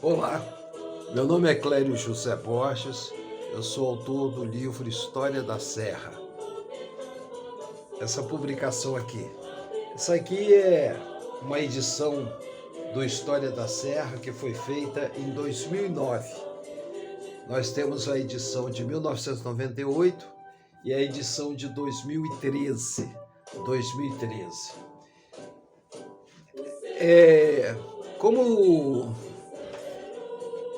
Olá, meu nome é Clério José Borges, eu sou autor do livro História da Serra. Essa publicação aqui. Essa aqui é uma edição do História da Serra que foi feita em 2009. Nós temos a edição de 1998 e a edição de 2013. Como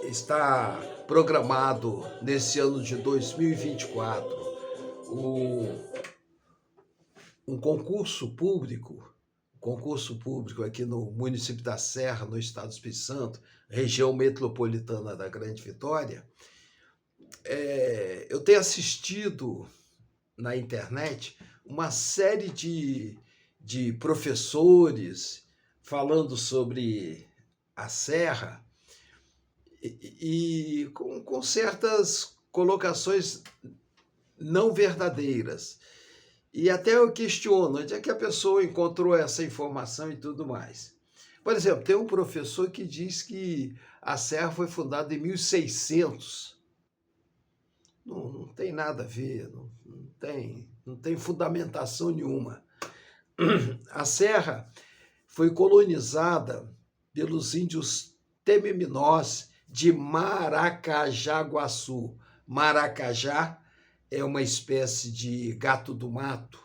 está programado nesse ano de 2024 um concurso público aqui no município da Serra, no estado do Espírito Santo, região metropolitana da Grande Vitória. Eu tenho assistido na internet uma série de professores falando sobre a Serra e com certas colocações não verdadeiras. E até eu questiono onde é que a pessoa encontrou essa informação e tudo mais. Por exemplo, tem um professor que diz que a Serra foi fundada em 1600. Não tem nada a ver, não tem fundamentação nenhuma. A Serra foi colonizada pelos índios Tememinós de Maracajaguaçu. Maracajá é uma espécie de gato do mato,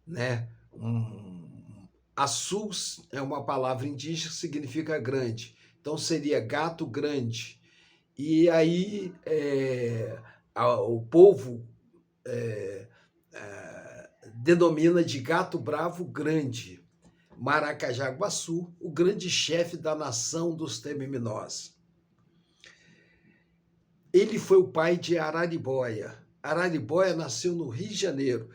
né? Açu é uma palavra indígena que significa grande, então seria gato grande. E aí o povo denomina de gato bravo grande. Maracajaguaçu, o grande chefe da nação dos Tememinós. Ele foi o pai de Araribóia. Araribóia nasceu no Rio de Janeiro.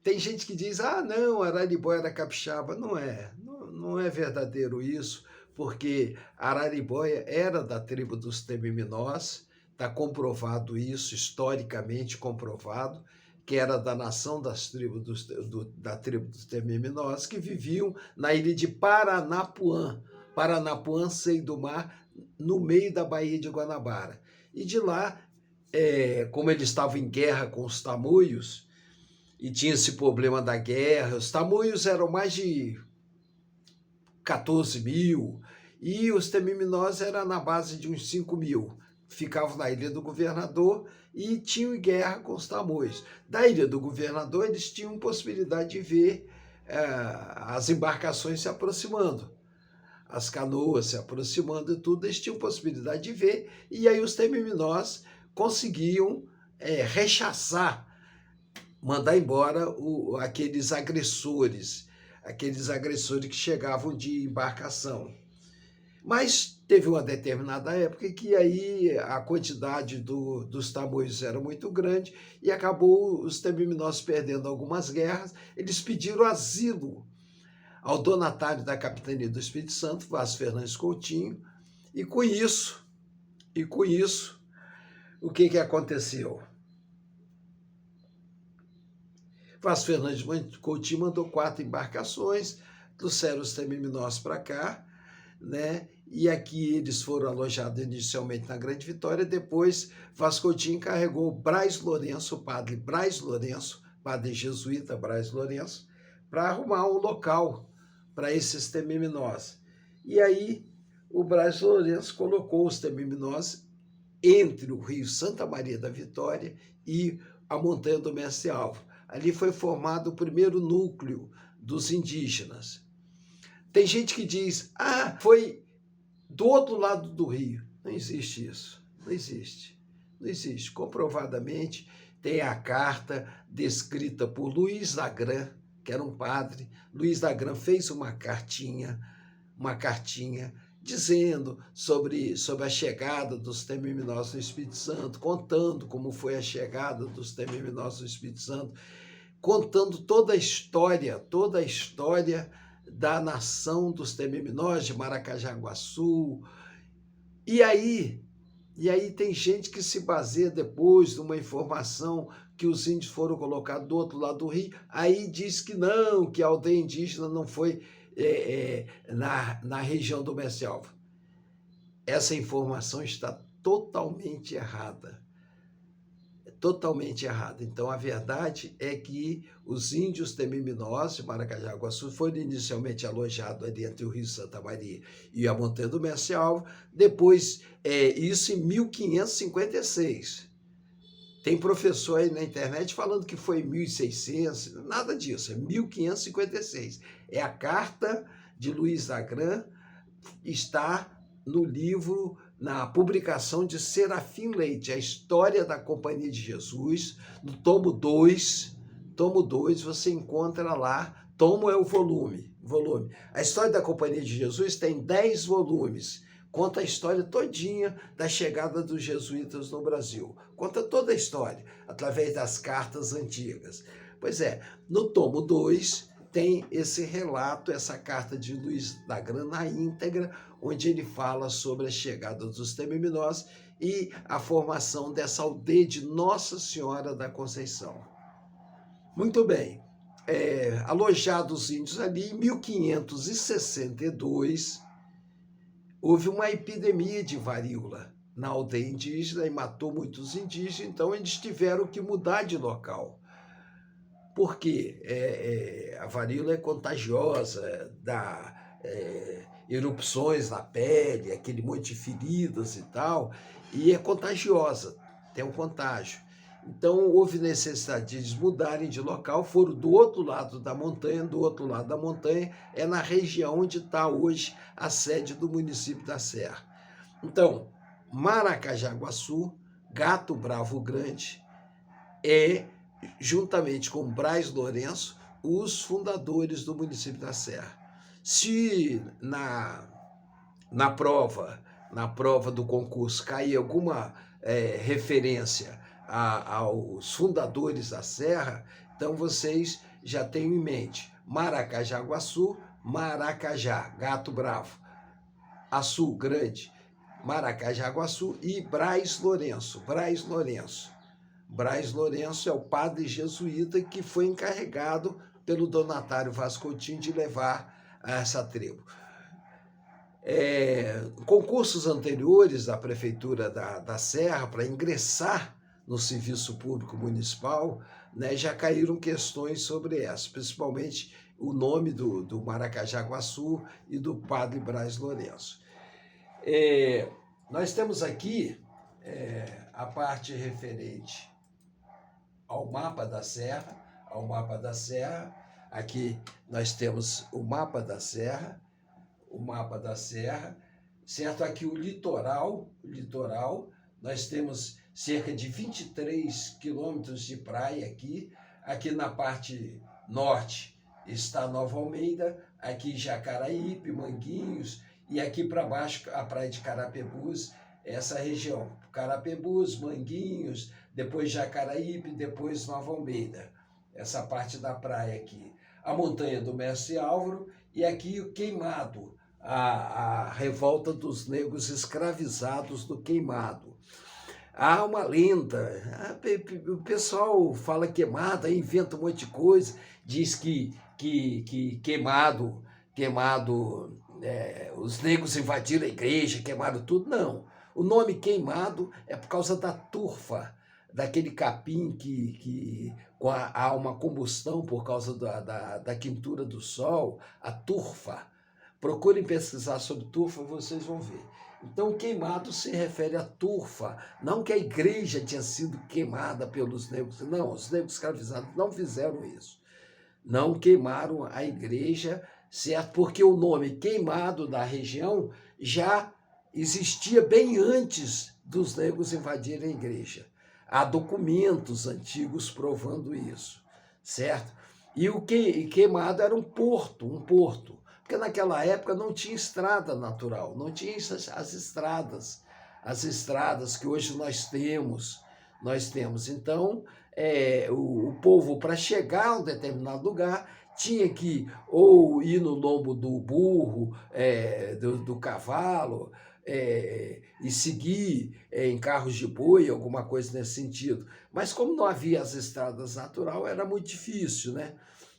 Tem gente que diz, não, Araribóia era capixaba. Não é verdadeiro isso, porque Araribóia era da tribo dos Tememinós, está comprovado isso, historicamente comprovado, que era da nação das tribos da tribo dos Tememinós, que viviam na ilha de Paranapuã. Paranapuã, seio do mar, no meio da Baía de Guanabara. E de lá, como eles estavam em guerra com os tamoios, e tinha esse problema da guerra, os tamoios eram mais de 14 mil, e os Tememinós eram na base de uns 5 mil. Ficavam na Ilha do Governador e tinham guerra com os tamoios. Da Ilha do Governador, eles tinham possibilidade de ver as embarcações se aproximando, as canoas se aproximando e tudo, eles tinham possibilidade de ver, e aí os Tememinós conseguiam rechaçar, mandar embora aqueles agressores que chegavam de embarcação. Mas teve uma determinada época que aí a quantidade dos tamoios era muito grande e acabou os Tememinós perdendo algumas guerras. Eles pediram asilo ao donatário da capitania do Espírito Santo, Vaz Fernandes Coutinho, e com isso, o que aconteceu? Vaz Fernandes Coutinho mandou 4 embarcações, trouxeram os Tememinós para cá, né? E aqui eles foram alojados inicialmente na Grande Vitória, depois Vaz Coutinho encarregou Braz Lourenço, o padre Braz Lourenço, padre jesuíta Braz Lourenço, para arrumar um local para esses Tememinós. E aí o Braz Lourenço colocou os Tememinós entre o rio Santa Maria da Vitória e a Montanha do Mestre Álvaro. Ali foi formado o primeiro núcleo dos indígenas. Tem gente que diz, foi do outro lado do rio. Não existe isso, não existe. Não existe. Comprovadamente, tem a carta descrita por Luiz Dagran, que era um padre. Luiz Dagran fez uma cartinha dizendo sobre a chegada dos Tememinós no Espírito Santo, contando como foi a chegada dos Tememinós no Espírito Santo, contando toda a história da nação dos Tememinós, de Maracajaguaçu. E aí tem gente que se baseia depois numa informação que os índios foram colocados do outro lado do rio, aí diz que não, que a aldeia indígena não foi na região do Mestre Álvaro. essa informação está totalmente errada. Totalmente errada. Então, a verdade é que os índios Temiminosos de Maracajaguaçu foram inicialmente alojados ali entre o Rio Santa Maria e a Montanha do Mestre Álvaro, depois, isso em 1556. Tem professor aí na internet falando que foi em 1600, nada disso, é 1556. É a carta de Luiz Agran, está no livro, na publicação de Serafim Leite, a história da Companhia de Jesus, no tomo 2, você encontra lá, tomo é o volume. A história da Companhia de Jesus tem 10 volumes, conta a história todinha da chegada dos jesuítas no Brasil, conta toda a história, através das cartas antigas. Pois é, no tomo 2, tem esse relato, essa carta de Luiz Agran na íntegra, onde ele fala sobre a chegada dos Temiminosos e a formação dessa aldeia de Nossa Senhora da Conceição. Muito bem, alojados índios ali, em 1562, houve uma epidemia de varíola na aldeia indígena e matou muitos indígenas, então eles tiveram que mudar de local. Porque a varíola é contagiosa, dá erupções na pele, aquele monte de feridas e tal, e é contagiosa, tem um contágio. Então, houve necessidade de eles mudarem de local, foram do outro lado da montanha, é na região onde está hoje a sede do município da Serra. Então, Maracajaguaçu, Gato Bravo Grande, juntamente com Braz Lourenço, os fundadores do município da Serra. Se na prova do concurso cair alguma referência aos fundadores da Serra, então vocês já têm em mente Maracajaguaçu, Maracajá, Gato Bravo, Açu Grande, Maracajaguaçu e Braz Lourenço. Braz Lourenço é o padre jesuíta que foi encarregado pelo Donatário Vaz Coutinho de levar a essa tribo. Concursos anteriores da Prefeitura da Serra para ingressar no serviço público municipal, né, já caíram questões sobre essa, principalmente o nome do Maracajaguaçu e do padre Braz Lourenço. Nós temos aqui a parte referente ao mapa da Serra, aqui nós temos o mapa da Serra, certo? Aqui o litoral, nós temos cerca de 23 quilômetros de praia aqui na parte norte está Nova Almeida, aqui Jacaraípe, Manguinhos, e aqui para baixo a praia de Carapebus, essa região, Carapebus, Manguinhos, depois Jacaraípe, depois Nova Almeida, essa parte da praia aqui. A Montanha do Mestre Álvaro e aqui o Queimado, a revolta dos negros escravizados do Queimado. Há uma lenda, o pessoal fala Queimado, aí inventa um monte de coisa, diz que Queimado, os negros invadiram a igreja, queimaram tudo. Não, o nome Queimado é por causa da turfa, daquele capim que há uma combustão por causa da quentura do sol, a turfa. Procurem pesquisar sobre turfa, vocês vão ver. Então, queimado se refere à turfa, não que a igreja tinha sido queimada pelos negros. Não, os negros escravizados não fizeram isso. Não queimaram a igreja, certo? Porque o nome Queimado da região já existia bem antes dos negros invadirem a igreja. Há documentos antigos provando isso, certo? E o Queimado era um porto, porque naquela época não tinha estrada natural, não tinha as estradas que hoje nós temos. Então, o povo, para chegar a um determinado lugar, tinha que ou ir no lombo do burro, do cavalo, e seguir em carros de boi, alguma coisa nesse sentido. Mas como não havia as estradas naturais, era muito difícil, né?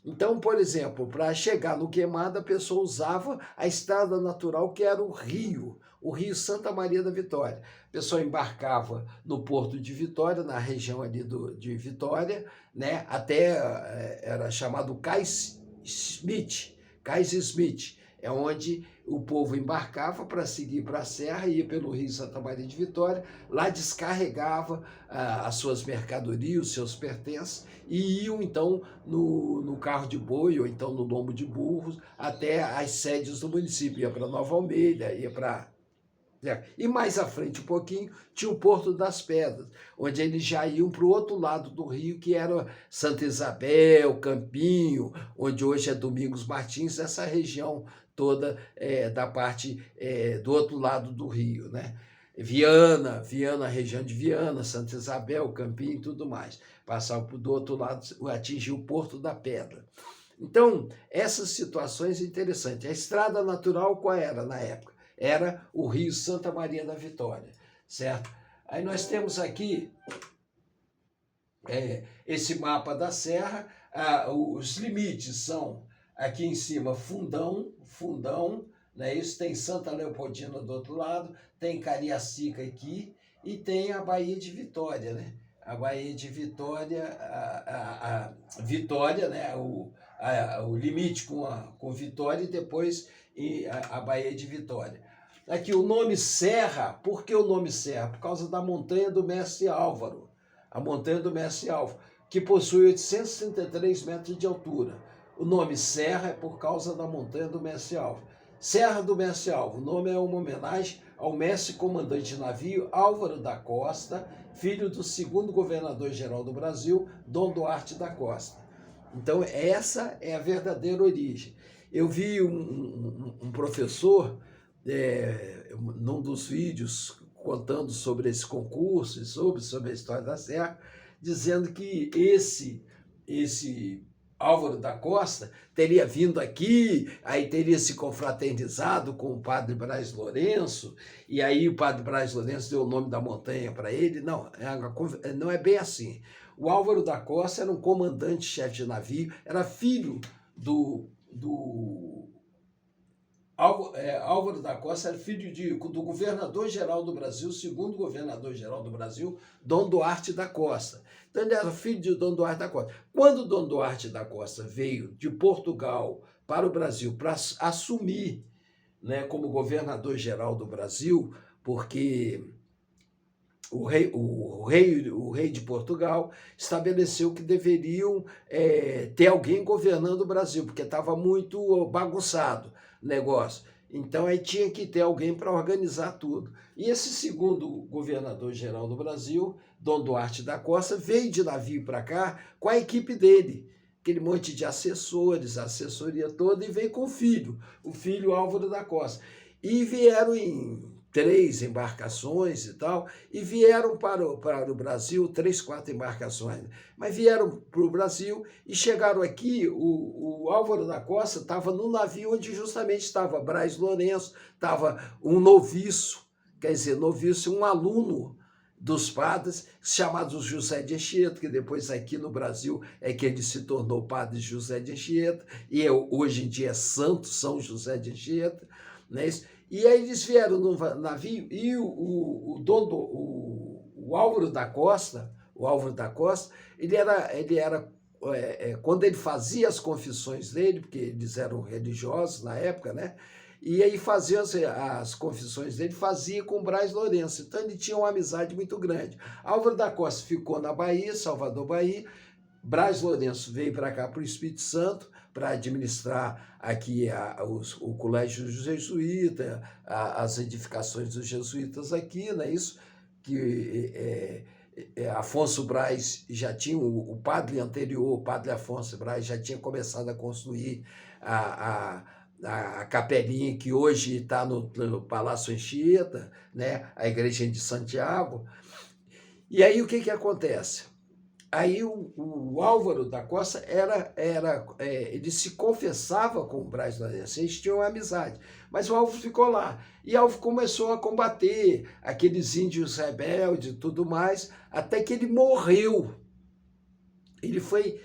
Então, por exemplo, para chegar no Queimado, a pessoa usava a estrada natural, que era o rio Santa Maria da Vitória. A pessoa embarcava no porto de Vitória, na região ali de Vitória, né, até era chamado Cais Smith, é onde o povo embarcava para seguir para a serra, ia pelo rio Santa Maria de Vitória, lá descarregava as suas mercadorias, os seus pertences, e iam então no carro de boi ou então no lombo de burros até as sedes do município, ia para Nova Almeida, ia para... E mais à frente um pouquinho tinha o Porto das Pedras, onde eles já iam para o outro lado do rio, que era Santa Isabel, Campinho, onde hoje é Domingos Martins, essa região toda da parte do outro lado do rio, né? Viana, região de Viana, Santa Isabel, Campinho e tudo mais. Passava do outro lado, atingia o Porto da Pedra. Então, essas situações interessantes. A estrada natural qual era na época? Era o rio Santa Maria da Vitória, certo? Aí nós temos aqui esse mapa da serra, os limites são aqui em cima Fundão, né? Isso tem Santa Leopoldina do outro lado, tem Cariacica aqui e tem a Baía de Vitória, né? A Baía de Vitória, Vitória, né? O limite com Vitória e depois a Baía de Vitória. Aqui o nome Serra, por que o nome Serra? Por causa da montanha do Mestre Álvaro, a montanha do Mestre Álvaro, que possui 863 metros de altura. O nome Serra é por causa da montanha do Mestre Álvaro. Serra do Mestre Álvaro, o nome é uma homenagem ao mestre comandante de navio Álvaro da Costa, filho do segundo governador-geral do Brasil, Dom Duarte da Costa. Então essa é a verdadeira origem. Eu vi um professor, num dos vídeos, contando sobre esse concurso e sobre a história da serra, dizendo que esse Álvaro da Costa teria vindo aqui, aí teria se confraternizado com o padre Braz Lourenço, e aí o padre Braz Lourenço deu o nome da montanha para ele. Não, não é bem assim. O Álvaro da Costa era um comandante-chefe de navio, era filho Álvaro da Costa era filho do governador-geral do Brasil, segundo governador-geral do Brasil, Dom Duarte da Costa. Então ele era filho de Dom Duarte da Costa. Quando Dom Duarte da Costa veio de Portugal para o Brasil para assumir, né, como governador-geral do Brasil, porque o rei de Portugal estabeleceu que deveriam ter alguém governando o Brasil, porque estava muito bagunçado o negócio. Então aí tinha que ter alguém para organizar tudo. E esse segundo governador-geral do Brasil, Dom Duarte da Costa, veio de navio para cá com a equipe dele, aquele monte de assessores, a assessoria toda, e veio com o filho Álvaro da Costa. E vieram em 3 embarcações e tal, e vieram para o Brasil, 3, 4 embarcações, mas vieram para o Brasil e chegaram aqui. O Álvaro da Costa estava no navio onde justamente estava Braz Lourenço, estava um noviço, quer dizer, noviço, um aluno dos padres, chamado José de Anchieta, que depois aqui no Brasil é que ele se tornou padre José de Anchieta, e hoje em dia é Santo São José de Anchieta, não é isso? E aí eles vieram no navio e o Álvaro da Costa, ele era quando ele fazia as confissões dele, porque eles eram religiosos na época, né? E aí fazia as confissões dele, fazia com Braz Lourenço. Então ele tinha uma amizade muito grande. Álvaro da Costa ficou na Bahia, Salvador, Bahia. Braz Lourenço veio para cá, para o Espírito Santo, para administrar aqui o colégio dos jesuítas, as edificações dos jesuítas aqui, não é isso? Que Afonso Braz já tinha, o padre anterior, o padre Afonso Braz, já tinha começado a construir a capelinha que hoje está no Palácio Anchieta, né? A igreja de Santiago. E aí o que acontece? Aí o Álvaro da Costa ele se confessava com o Braz Lourenço, eles tinham uma amizade, mas o Álvaro ficou lá, e Álvaro começou a combater aqueles índios rebeldes e tudo mais, até que ele morreu. ele foi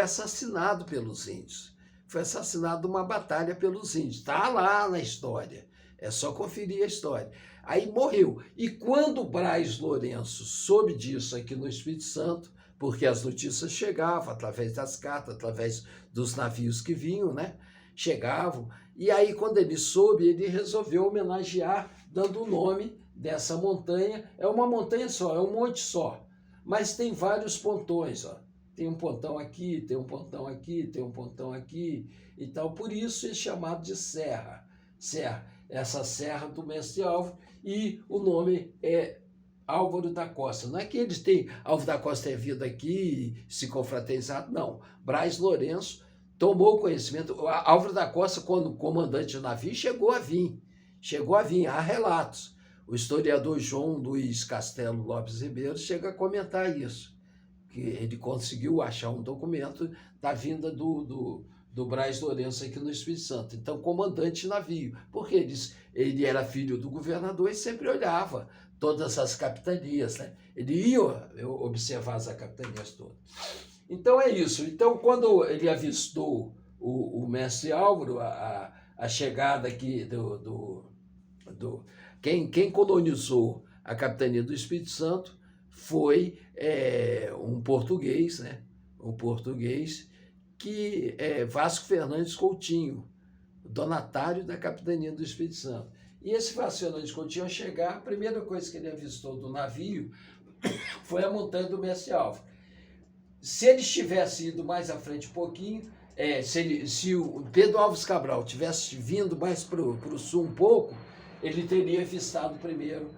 assassinado pelos índios. Foi assassinado numa batalha pelos índios. Está lá na história. É só conferir a história. Aí morreu. E quando o Braz Lourenço soube disso aqui no Espírito Santo, porque as notícias chegavam através das cartas, através dos navios que vinham, né? Chegavam. E aí, quando ele soube, ele resolveu homenagear, dando o nome dessa montanha. É uma montanha só, é um monte só. Mas tem vários pontões, ó. Tem um pontão aqui, tem um pontão aqui, tem um pontão aqui e tal. Por isso é chamado de serra. Serra, essa serra do Mestre Álvaro, e o nome é Álvaro da Costa. Não é que eles têm, Álvaro da Costa é vindo aqui e se confraternizado, não. Braz Lourenço tomou conhecimento. Álvaro da Costa, quando comandante do navio, chegou a vir, há relatos. O historiador João Luiz Castelo Lopes Ribeiro chega a comentar isso, que ele conseguiu achar um documento da vinda do Braz Lourenço aqui no Espírito Santo. Então, comandante de navio, porque ele era filho do governador e sempre olhava todas as capitanias, né? Ele ia observar as capitanias todas. Então, é isso. Então, quando ele avistou o mestre Álvaro, a chegada aqui quem colonizou a capitania do Espírito Santo foi um português, né? Um português que é Vasco Fernandes Coutinho, donatário da capitania do Espírito Santo. E esse Vasco Fernandes Coutinho, ao chegar, a primeira coisa que ele avistou do navio foi a montanha do Mestre Álvaro. Se ele tivesse ido mais à frente um pouquinho, se o Pedro Álvares Cabral tivesse vindo mais para o sul um pouco, ele teria avistado primeiro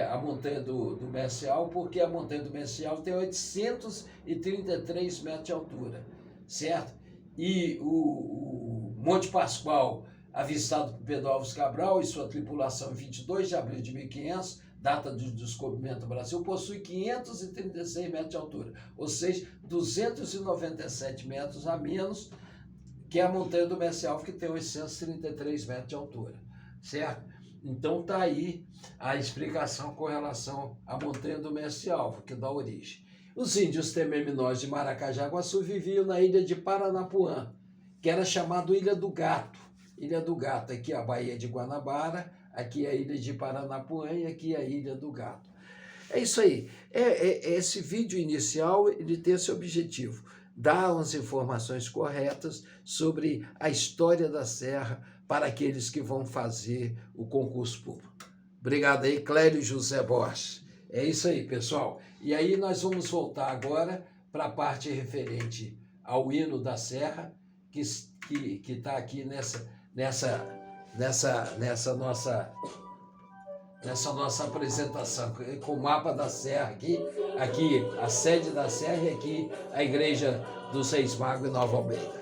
a montanha do Mestre Álvaro, porque a montanha do Mestre Álvaro tem 833 metros de altura, certo? E o Monte Pascoal, avistado por Pedro Álvares Cabral e sua tripulação em 22 de abril de 1500, data do descobrimento do Brasil, possui 536 metros de altura, ou seja, 297 metros a menos que a montanha do Mestre Álvaro, que tem 833 metros de altura, certo? Então está aí a explicação com relação à montanha do Mestre Álvaro, que dá origem. Os índios Tememinós de Maracajaguaçu viviam na ilha de Paranapuã, que era chamado Ilha do Gato. Ilha do Gato, aqui a Baía de Guanabara, aqui a ilha de Paranapuã e aqui a Ilha do Gato. É isso aí. Esse vídeo inicial ele tem esse objetivo, dar as informações corretas sobre a história da Serra para aqueles que vão fazer o concurso público. Obrigado aí, Clério José Borges. É isso aí, pessoal. E aí nós vamos voltar agora para a parte referente ao hino da Serra, que está aqui nessa nossa apresentação, com o mapa da Serra aqui a sede da Serra e aqui a Igreja dos Reis Magos em Nova Almeida.